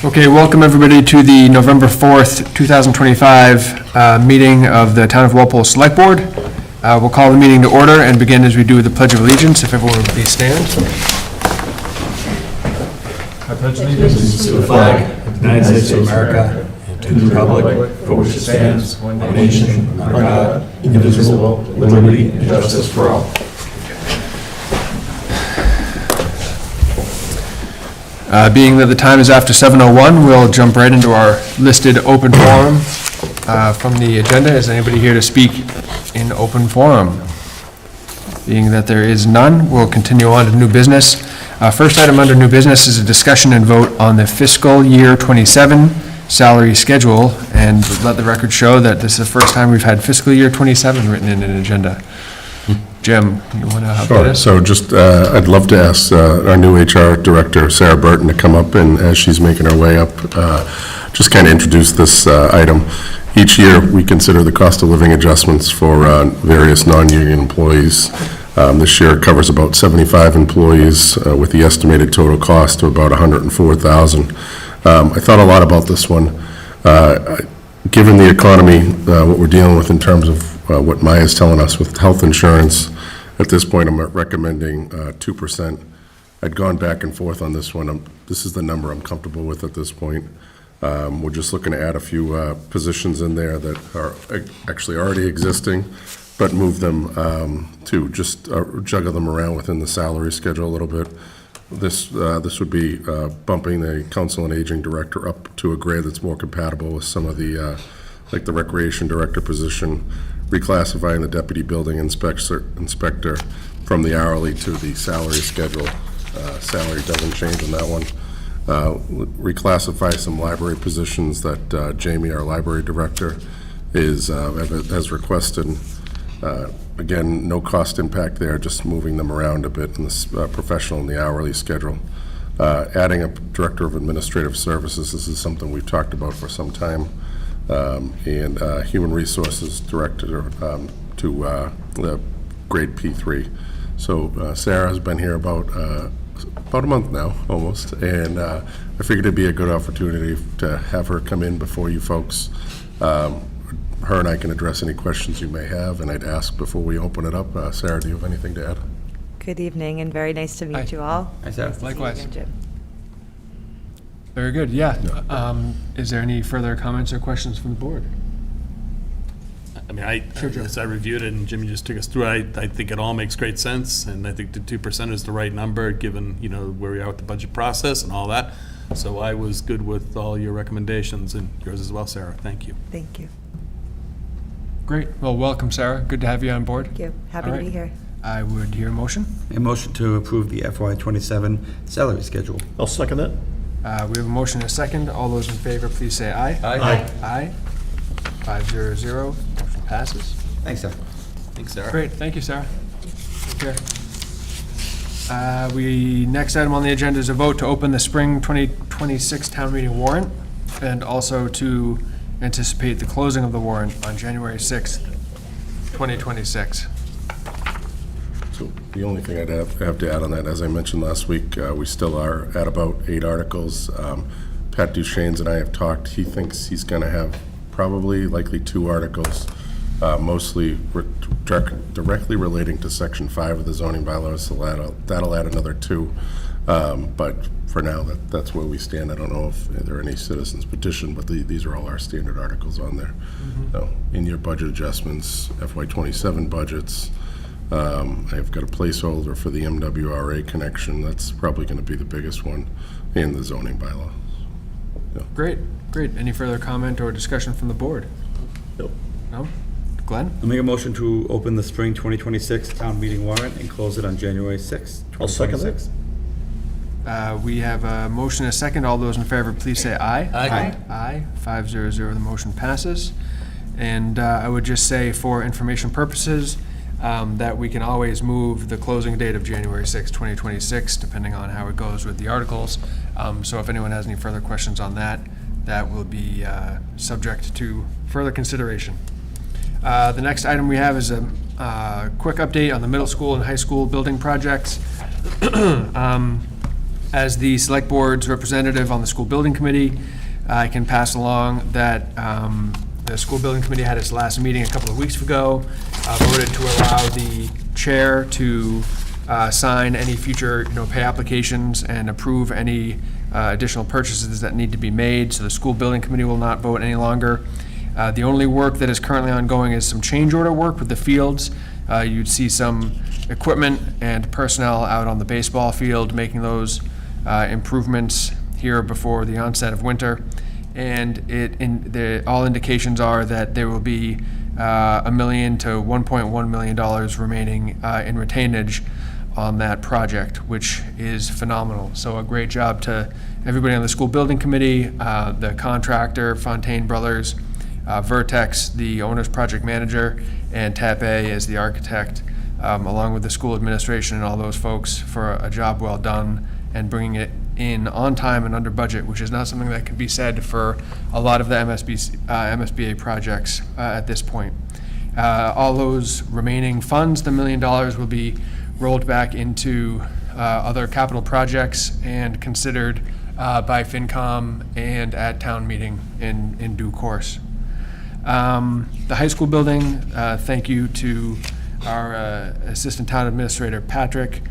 Okay, welcome everybody to the November 4th, 2025 meeting of the Town of Walpole Select Board. We'll call the meeting to order and begin as we do with the Pledge of Allegiance. If everyone would please stand. I pledge allegiance to the flag of the United States of America and to the republic for which it stands, one nation, under God, indivisible, with liberty and justice for all. Being that the time is after 7:01, we'll jump right into our listed open forum from the agenda. Is anybody here to speak in open forum? Being that there is none, we'll continue on to new business. First item under new business is a discussion and vote on the fiscal year 27 salary schedule, and let the record show that this is the first time we've had fiscal year 27 written in an agenda. Jim, you want to update Sure. us? So just, I'd love to ask our new HR director, Sarah Burton, to come up, and as she's making her way up, just kind of introduce this item. Each year, we consider the cost of living adjustments for various non-union employees. This year it covers about 75 employees with the estimated total cost of about $104,000. I thought a lot about this one. Given the economy, what we're dealing with in terms of what Maya's telling us with health insurance, at this point I'm recommending 2%. I'd gone back and forth on this one. This is the number I'm comfortable with at this point. We're just looking to add a few positions in there that are actually already existing, but move them to just juggle them around within the salary schedule a little bit. This would be bumping the Council on Aging Director up to a grade that's more compatible with some of the, like the Recreation Director position, reclassifying the Deputy Building Inspector from the hourly to the salary schedule. Salary doesn't change on that one. Reclassify some library positions that Jamie, our Library Director, has requested. Again, no cost impact there, just moving them around a bit in the professional and the hourly schedule. Adding a Director of Administrative Services, this is something we've talked about for some time, and Human Resources Director to the grade P3. So Sarah has been here about a month now, almost, and I figured it'd be a good opportunity to have her come in before you folks. Her and I can address any questions you may have, and I'd ask before we open it up. Sarah, do you have anything to add? Good evening, and very nice to meet you all. Hi, Sarah. Likewise. See you again, Jim. Very good, yeah. Is there any further comments or questions from the board? I mean, as I reviewed it and Jimmy just took us through it, I think it all makes great sense, and I think the 2% is the right number, given, you know, where we are with the budget process and all that. So I was good with all your recommendations, and yours as well, Sarah. Thank you. Thank you. Great. Well, welcome, Sarah. Good to have you on board. Thank you. Happy to be here. I would hear a motion. A motion to approve the FY27 salary schedule. I'll second that. We have a motion and a second. All those in favor, please say aye. Aye. Aye. 500. Motion passes. Thanks, sir. Thanks, Sarah. Great. Thank you, Sarah. Take care. Next item on the agenda is a vote to open the spring 2026 town meeting warrant, and also to anticipate the closing of the warrant on January 6th, 2026. So the only thing I'd have to add on that, as I mentioned last week, we still are at about 8 articles. Pat Duchesne's and I have talked. He thinks he's going to have likely 2 articles, mostly directly relating to Section 5 of the zoning bylaws, so that'll add another 2. But for now, that's where we stand. I don't know if there are any citizens petition, but these are all our standard articles on there. Mm-hmm. So in your budget adjustments, FY27 budgets, I've got a placeholder for the MWRA connection. That's probably going to be the biggest one, and the zoning bylaw. Yeah. Great. Any further comment or discussion from the board? Nope. No? Glenn? I'll make a motion to open the spring 2026 town meeting warrant and close it on January 6th, 2026. I'll second that. We have a motion and a second. All those in favor, please say aye. Aye. Aye. 500. The motion passes. And I would just say, for information purposes, that we can always move the closing date of January 6, 2026, depending on how it goes with the articles. So if anyone has any further questions on that, that will be subject to further consideration. The next item we have is a quick update on the middle school and high school building projects. As the Select Board's representative on the School Building Committee, I can pass along that the School Building Committee had its last meeting a couple of weeks ago, voted to allow the chair to sign any future, pay applications and approve any additional purchases that need to be made. So the School Building Committee will not vote any longer. The only work that is currently ongoing is some change order work with the fields. You'd see some equipment and personnel out on the baseball field making those improvements here before the onset of winter. And all indications are that there will be $1 million to $1.1 million remaining in retainage on that project, which is phenomenal. So a great job to everybody on the School Building Committee, the contractor, Fontaine Brothers, Vertex, the owner's project manager, and TAP A as the architect, along with the school administration and all those folks for a job well done and bringing it in on time and under budget, which is not something that can be said for a lot of the MSBA projects at this point. All those remaining funds, the $1 million, will be rolled back into other capital projects and considered by FinCom and at town meeting in due course. The high school building, thank you to our Assistant Town Administrator, Patrick,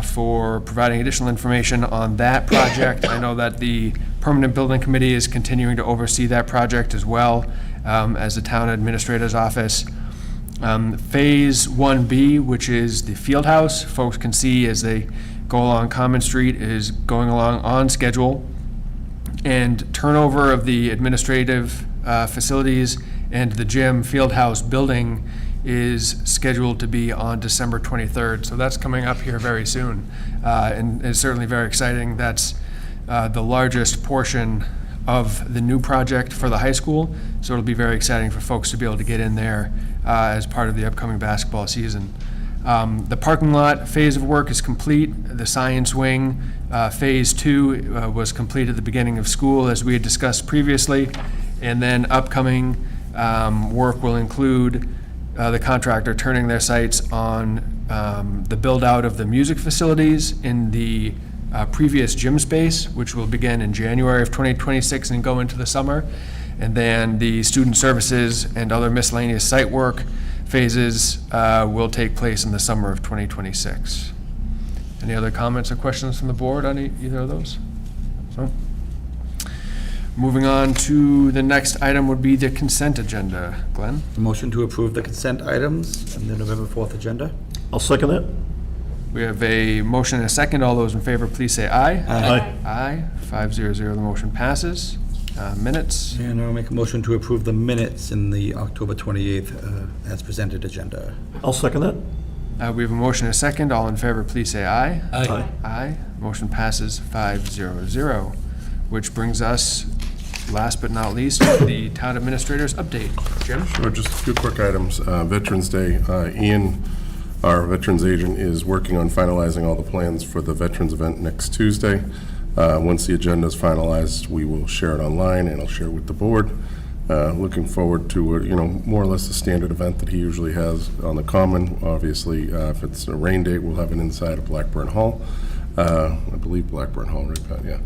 for providing additional information on that project. I know that the Permanent Building Committee is continuing to oversee that project as well as the Town Administrator's Office. Phase 1B, which is the field house, folks can see as they go along Common Street, is going along on schedule. And turnover of the administrative facilities and the gym field house building is scheduled to be on December 23rd. So that's coming up here very soon. And it's certainly very exciting. That's the largest portion of the new project for the high school. So it'll be very exciting for folks to be able to get in there as part of the upcoming basketball season. The parking lot phase of work is complete. The science wing phase 2 was complete at the beginning of school, as we had discussed previously. And then upcoming work will include the contractor turning their sights on the build out of the music facilities in the previous gym space, which will begin in January of 2026 and go into the summer. And then the student services and other miscellaneous site work phases will take place in the summer of 2026. Any other comments or questions from the board on either of those? So, moving on to the next item would be the consent agenda. Glenn? Motion to approve the consent items on the November 4th agenda. I'll second it. We have a motion and a second. All those in favor, please say aye. Aye. Aye. 5-0-0, the motion passes. Minutes. And I'll make a motion to approve the minutes in the October 28th as presented agenda. I'll second that. We have a motion and a second. All in favor, please say aye. Aye. Aye. Motion passes 5-0-0, which brings us, last but not least, to the town administrator's update. Jim? Sure, just a few quick items. Veterans Day, Ian, our veterans agent, is working on finalizing all the plans for the veterans event next Tuesday. Once the agenda is finalized, we will share it online and I'll share it with the board. Looking forward to, more or less a standard event that he usually has on the Common. Obviously, if it's a rain date, we'll have it inside of Blackburn Hall. I believe Blackburn Hall, right, Pat? Yeah.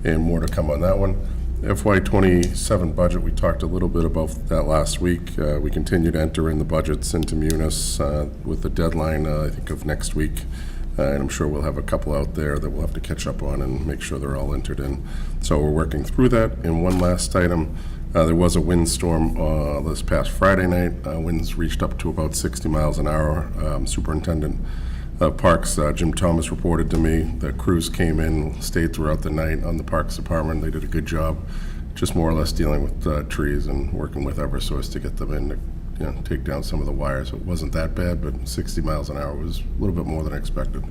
And more to come on that one. FY27 budget, we talked a little bit about that last week. We continue to enter in the budgets into Munis with the deadline, I think, of next week. And I'm sure we'll have a couple out there that we'll have to catch up on and make sure they're all entered in. So we're working through that. And one last item, there was a windstorm this past Friday night. Winds reached up to about 60 miles an hour. Superintendent of Parks, Jim Thomas, reported to me that crews came in, stayed throughout the night on the Parks Department. They did a good job, just more or less dealing with trees and working with Eversource to get them in to take down some of the wires. It wasn't that bad, but 60 miles an hour was a little bit more than I expected.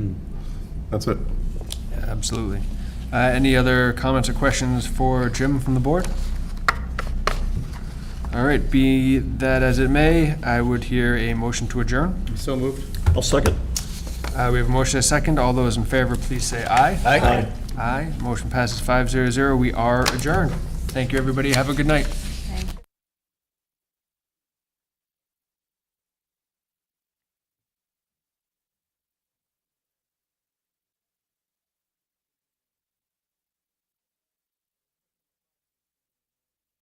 That's it. Yeah, absolutely. Any other comments or questions for Jim from the board? All right, be that as it may, I would hear a motion to adjourn. So moved. I'll second. We have a motion and a second. All those in favor, please say aye. Aye. Aye. Motion passes 5-0-0. We are adjourned. Thank you, everybody. Have a good night.